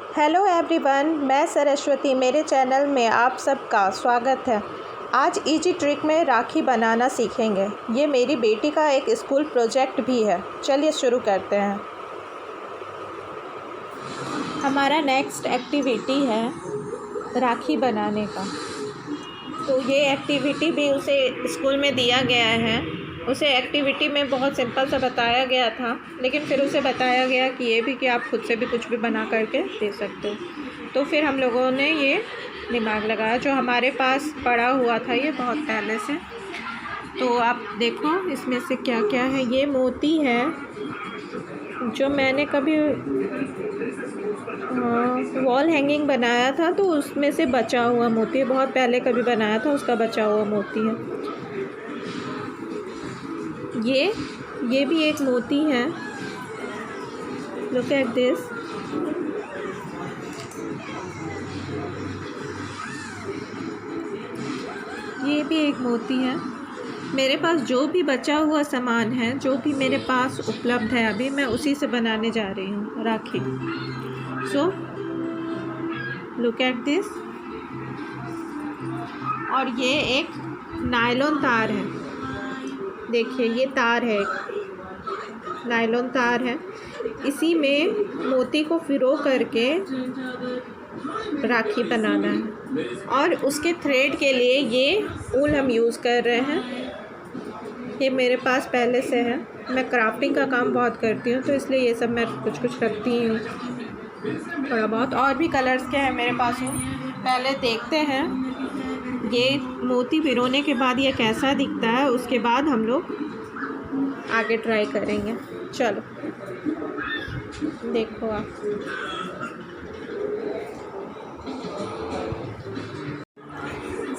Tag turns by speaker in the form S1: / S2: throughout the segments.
S1: Hello everyone, मैं सरस्वती। मेरे channel में आप सबका स्वागत है। आज इजी ट्रिक में राखी बनाना सीखेंगे। ये मेरी बेटी का एक स्कूल प्रोजेक्ट भी है। चलिए शुरू करते हैं। हमारा नेक्स्ट एक्टिविटी है राखी बनाने का। तो ये एक्टिविटी भी उसे स्कूल में दिया गया है। उसे एक्टिविटी में बहुत सिंपल सा बताया गया था, लेकिन फिर उसे बताया गया कि ये भी कि आप खुद से भी कुछ भी बना करके दे सकते हो। तो फिर हम लोगों ने ये दिमाग लगाया, जो हमारे पास पड़ा हुआ था ये बहुत पहले से। तो आप देखो इसमें से क्या क्या है। ये मोती है जो मैंने कभी वॉल हैंगिंग बनाया था, तो उसमें से बचा हुआ मोती है। बहुत पहले कभी बनाया था, उसका बचा हुआ मोती है। ये भी एक मोती है। Look at this. ये भी एक मोती है। मेरे पास जो भी बचा हुआ सामान है, जो भी मेरे पास उपलब्ध है अभी, मैं उसी से बनाने जा रही हूँ rakhi. So look at this. और ये एक नायलॉन तार है। देखिए ये तार है, एक नायलॉन तार है। इसी में मोती को फिरो करके राखी बनाना है। और उसके थ्रेड के लिए ये ऊल हम यूज़ कर रहे हैं। ये मेरे पास पहले से है। मैं क्राफ्टिंग का काम बहुत करती हूँ, तो इसलिए ये सब मैं कुछ कुछ रखती हूँ थोड़ा बहुत। और भी कलर्स के हैं मेरे पास। पहले देखते हैं ये मोती पिरोने के बाद ये कैसा दिखता है, उसके बाद हम लोग आगे ट्राई करेंगे। चलो देखो आप।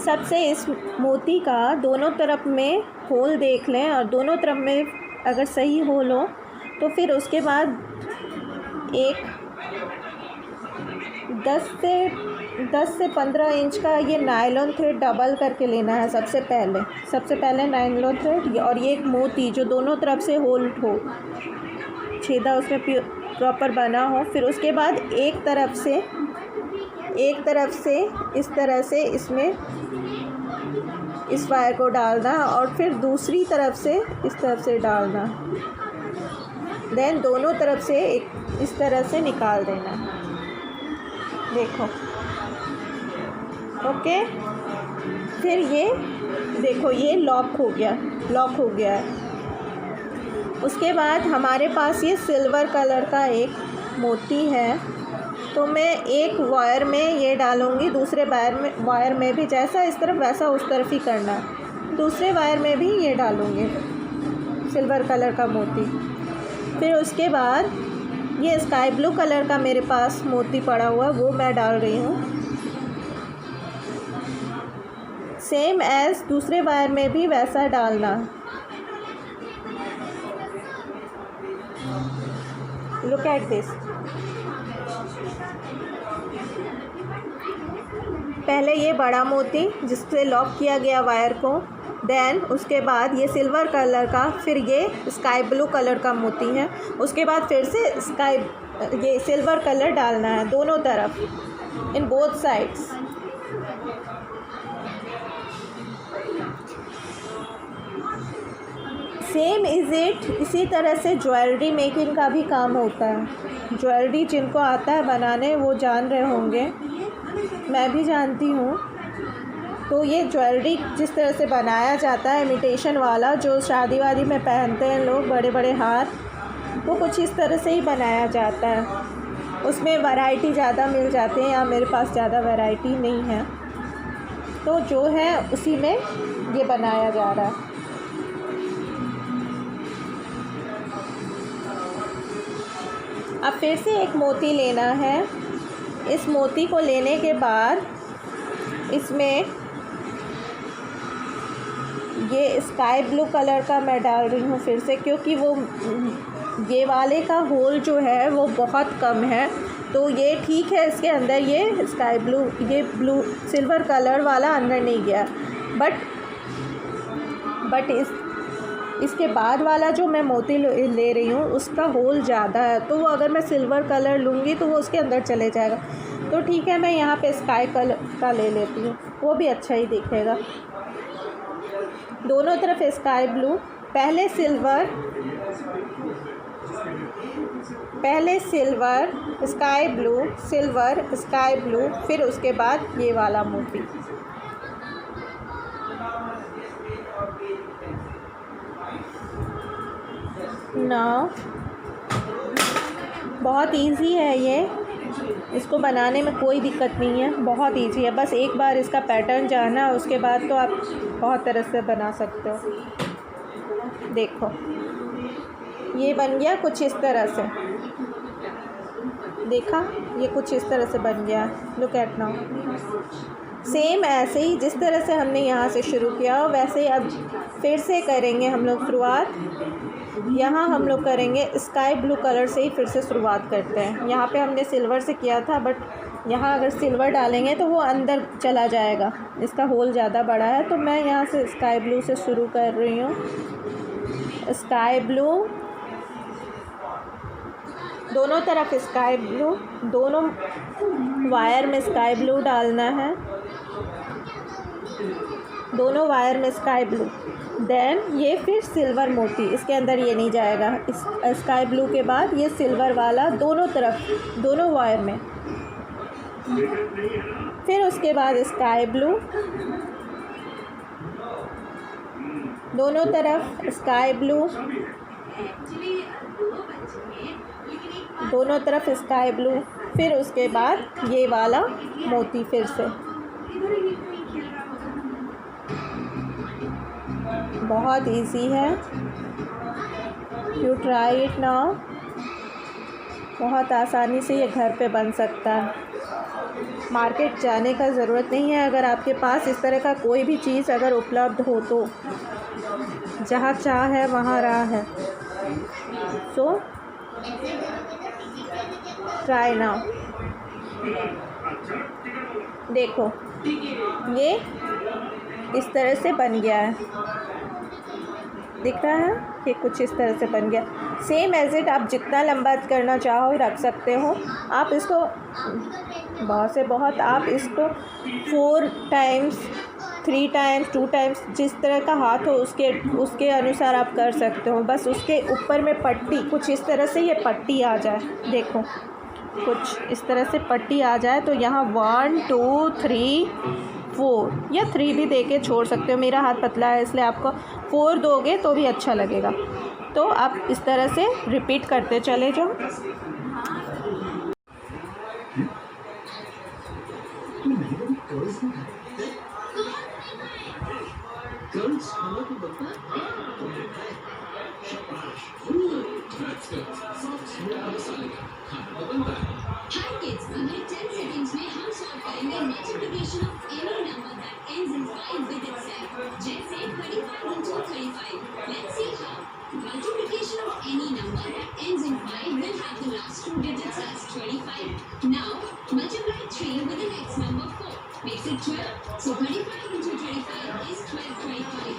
S1: सबसे इस मोती का दोनों तरफ में होल देख लें, और दोनों तरफ में अगर सही होल हो तो फिर उसके बाद एक 10 से 15 इंच का ये नायलॉन थ्रेड डबल करके लेना है। सबसे पहले नायलॉन थ्रेड, और ये एक मोती जो दोनों तरफ से होल हो, छेदा उसमें प्रॉपर बना हो। फिर उसके बाद एक तरफ से इस तरह से इसमें इस वायर को डालना, और फिर दूसरी तरफ से इस तरफ से डालना। देन दोनों तरफ से एक इस तरह से निकाल देना। देखो, ओके। फिर ये देखो, ये लॉक हो गया है। उसके बाद हमारे पास ये सिल्वर कलर का एक मोती है। तो मैं एक वायर में ये डालूँगी, दूसरे वायर में भी जैसा इस तरफ वैसा उस तरफ ही करना है। दूसरे वायर में भी ये डालूँगी सिल्वर कलर का मोती। फिर उसके बाद ये स्काई ब्लू कलर का मेरे पास मोती पड़ा हुआ, वो मैं डाल रही हूँ। सेम एज दूसरे वायर में भी वैसा डालना। Look at this. पहले ये बड़ा मोती जिससे लॉक किया गया वायर को, देन उसके बाद ये सिल्वर कलर का, फिर ये स्काई ब्लू कलर का मोती है। उसके बाद फिर से ये सिल्वर कलर डालना है दोनों तरफ, in both sides. Same is it. इसी तरह से ज्वेलरी मेकिंग का भी काम होता है। ज्वेलरी जिनको आता है बनाने वो जान रहे होंगे, मैं भी जानती हूँ। तो ये ज्वेलरी जिस तरह से बनाया जाता है, इमिटेशन वाला जो शादी वादी में पहनते हैं लोग, बड़े बड़े हार, वो कुछ इस तरह से ही बनाया जाता है। उसमें वैरायटी ज़्यादा मिल जाते हैं, या मेरे पास ज़्यादा वैरायटी नहीं है, तो जो है उसी में ये बनाया जा रहा है। अब फिर से एक मोती लेना है। इस मोती को लेने के बाद इसमें ये स्काई ब्लू कलर का मैं डाल रही हूँ फिर से, क्योंकि वो ये वाले का होल जो है वो बहुत कम है। तो ये ठीक है, इसके अंदर ये स्काई ब्लू, ये ब्लू सिल्वर कलर वाला अंदर नहीं गया। बट इसके बाद वाला जो मैं मोती ले रही हूँ उसका होल ज़्यादा है, तो वो अगर मैं सिल्वर कलर लूँगी तो वो उसके अंदर चले जाएगा। तो ठीक है, मैं यहाँ पे स्काई कलर का ले लेती हूँ, वो भी अच्छा ही दिखेगा। दोनों तरफ स्काई ब्लू, पहले silver sky blue, silver sky blue, फिर उसके बाद ये वाला मोती। ना बहुत इजी है ये, इसको बनाने में कोई दिक्कत नहीं है, बहुत इजी है। बस एक बार इसका पैटर्न जानना, उसके बाद तो आप बहुत तरह से बना सकते हो। देखो ये बन गया कुछ इस तरह से, देखा, ये कुछ इस तरह से बन गया। लुक एट नाउ, सेम ऐसे ही जिस तरह से हमने यहाँ से शुरू किया वैसे ही अब फिर से करेंगे हम लोग शुरुआत। यहाँ हम लोग करेंगे स्काई ब्लू कलर से ही फिर से शुरुआत करते हैं। यहाँ पे हमने सिल्वर से किया था, बट यहाँ अगर सिल्वर डालेंगे तो वो अंदर चला जाएगा, इसका होल ज़्यादा बड़ा है। तो मैं यहाँ से स्काई ब्लू से शुरू कर रही हूँ। स्काई ब्लू, दोनों तरफ स्काई ब्लू, दोनों वायर में स्काई ब्लू डालना है, दोनों वायर में स्काई ब्लू। देन ये फिर सिल्वर मोती, इसके अंदर ये नहीं जाएगा। इस स्काई ब्लू के बाद ये सिल्वर वाला दोनों तरफ, दोनों वायर में। फिर उसके बाद स्काई ब्लू, दोनों तरफ स्काई ब्लू, दोनों तरफ स्काई ब्लू, फिर उसके बाद ये वाला मोती फिर से। बहुत इजी है, यू ट्राई इट नाउ। बहुत आसानी से ये घर पे बन सकता है, मार्केट जाने का ज़रूरत नहीं है। अगर आपके पास इस तरह का कोई भी चीज़ अगर उपलब्ध हो तो जहाँ चाह है वहाँ राह है। So try now. देखो ये इस तरह से बन गया है, दिख रहा है कि कुछ इस तरह से बन गया। सेम एज इट आप जितना लंबा करना चाहो रख सकते हो। आप इसको आप इसको 4 टाइम्स, 3 टाइम्स, 2 टाइम्स, जिस तरह का हाथ हो उसके अनुसार आप कर सकते हो। बस उसके ऊपर में पट्टी कुछ इस तरह से ये पट्टी आ जाए, देखो कुछ इस तरह से पट्टी आ जाए तो यहाँ 1 2 3 4 या 3 भी दे के छोड़ सकते हो। मेरा हाथ पतला है इसलिए आपको 4 दोगे तो भी अच्छा लगेगा। तो आप इस तरह से रिपीट करते चले जाओ।
S2: Multiplication of any number that ends in 5 will have the last 2 digits as 25. Now, multiply 3 with the next number 4. Makes it 12. So 35 into 25 is 1225.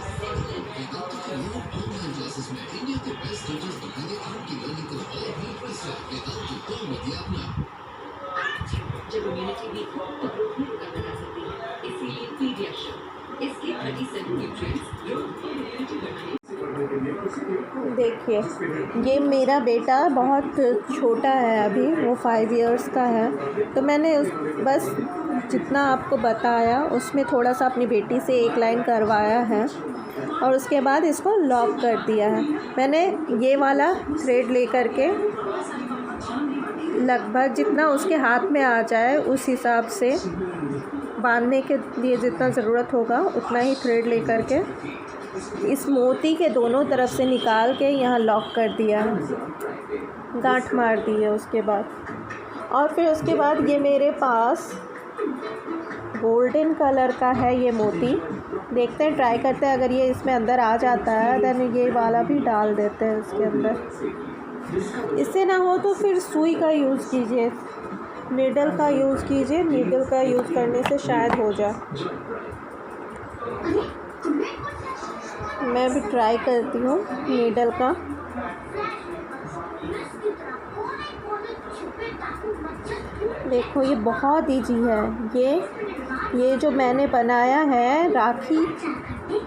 S2: Online classes में इंडिया के बेस्ट टीचर्स बताएंगे आपकी लर्निंग को और भी perfect without the term with अपना। जब immunity weak हो तो ग्रोथ में रुकावट आ सकती है, इसीलिए पीडियाट्रिक इसके 37 न्यूट्रिएंट्स ग्रोथ और इम्यूनिटी बढ़ाने।
S1: देखिए ये मेरा बेटा बहुत छोटा है अभी, वो 5 इयर्स का है। तो मैंने बस जितना आपको बताया उसमें थोड़ा सा अपनी बेटी से एक लाइन करवाया है और उसके बाद इसको लॉक कर दिया है। मैंने ये वाला थ्रेड ले करके लगभग जितना उसके हाथ में आ जाए उस हिसाब से बांधने के लिए जितना ज़रूरत होगा उतना ही थ्रेड ले करके इस मोती के दोनों तरफ से निकाल के यहाँ लॉक कर दिया है, गांठ मार दी है उसके बाद। और फिर उसके बाद ये मेरे पास गोल्डन कलर का है ये मोती। देखते हैं, ट्राई करते हैं, अगर ये इसमें अंदर आ जाता है देन ये वाला भी डाल देते हैं इसके अंदर। इससे ना हो तो फिर सुई का यूज़ कीजिए, नीडल का यूज़ कीजिए, नीडल का यूज़ करने से शायद हो जाए। मैं भी ट्राई करती हूँ नीडल का। देखो ये बहुत इजी है। ये जो मैंने बनाया है राखी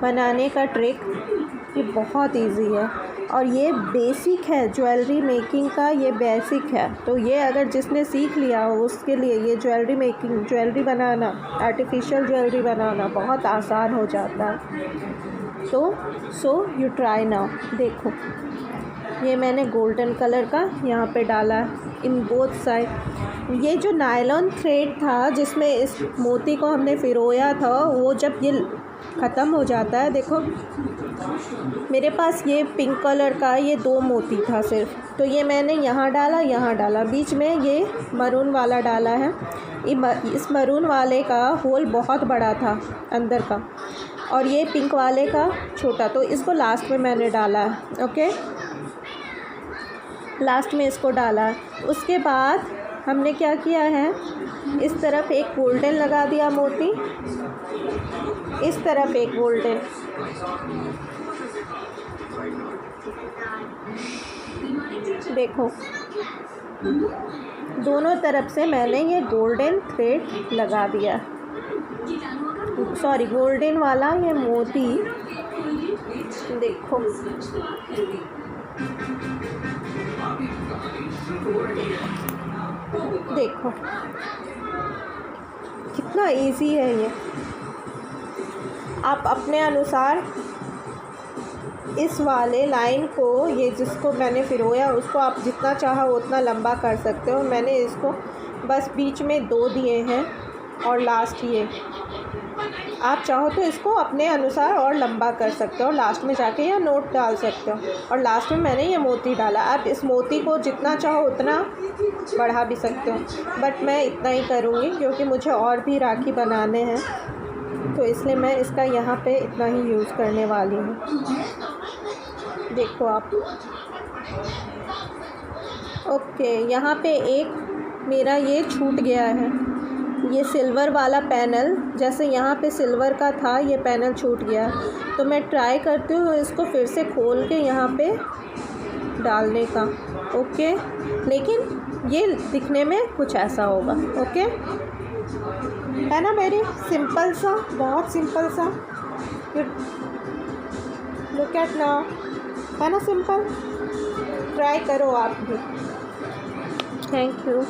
S1: बनाने का ट्रिक, ये बहुत इजी है और ये बेसिक है ज्वेलरी मेकिंग का, ये बेसिक है। तो ये अगर जिसने सीख लिया हो उसके लिए ये ज्वेलरी मेकिंग, ज्वेलरी बनाना, आर्टिफिशियल ज्वेलरी बनाना बहुत आसान हो जाता है। तो सो यू ट्राई नाउ। देखो ये मैंने गोल्डन कलर का यहाँ पे डाला है इन बोथ साइड। ये जो नायलॉन थ्रेड था जिसमें इस मोती को हमने फिरोया था, वो जब ये ख़त्म हो जाता है, देखो मेरे पास ये पिंक कलर का ये 2 मोती था सिर्फ, तो ये मैंने यहाँ डाला, बीच में ये मरून वाला डाला है। इस मरून वाले का होल बहुत बड़ा था अंदर का और ये पिंक वाले का छोटा, तो इसको लास्ट में मैंने डाला है। ओके, लास्ट में इसको डाला। उसके बाद हमने क्या किया है, इस तरफ एक गोल्डन लगा दिया मोती, इस तरफ एक गोल्डन। देखो दोनों तरफ से मैंने ये गोल्डन थ्रेड लगा दिया, सॉरी गोल्डन वाला ये मोती। देखो देखो कितना इजी है ये। आप अपने अनुसार इस वाले लाइन को, ये जिसको मैंने फिरोया उसको आप जितना चाहो उतना लंबा कर सकते हो। मैंने इसको बस बीच में 2 दिए हैं और लास्ट ये। आप चाहो तो इसको अपने अनुसार और लंबा कर सकते हो, लास्ट में जाके या नोट डाल सकते हो। और लास्ट में मैंने ये मोती डाला। आप इस मोती को जितना चाहो उतना बढ़ा भी सकते हो, बट मैं इतना ही करूँगी क्योंकि मुझे और भी राखी बनाने हैं, तो इसलिए मैं इसका यहाँ पे इतना ही यूज़ करने वाली हूँ। देखो आप, ओके, यहाँ पे एक मेरा ये छूट गया है, ये सिल्वर वाला पैनल, जैसे यहाँ पे सिल्वर का था ये पैनल छूट गया, तो मैं ट्राई करती हूँ इसको फिर से खोल के यहाँ पे डालने का। ओके, लेकिन ये दिखने में कुछ ऐसा होगा। ओके, है ना, वेरी सिंपल सा, बहुत सिंपल सा। लुक एट नाउ, है ना सिंपल। ट्राई करो आप भी। Thank you.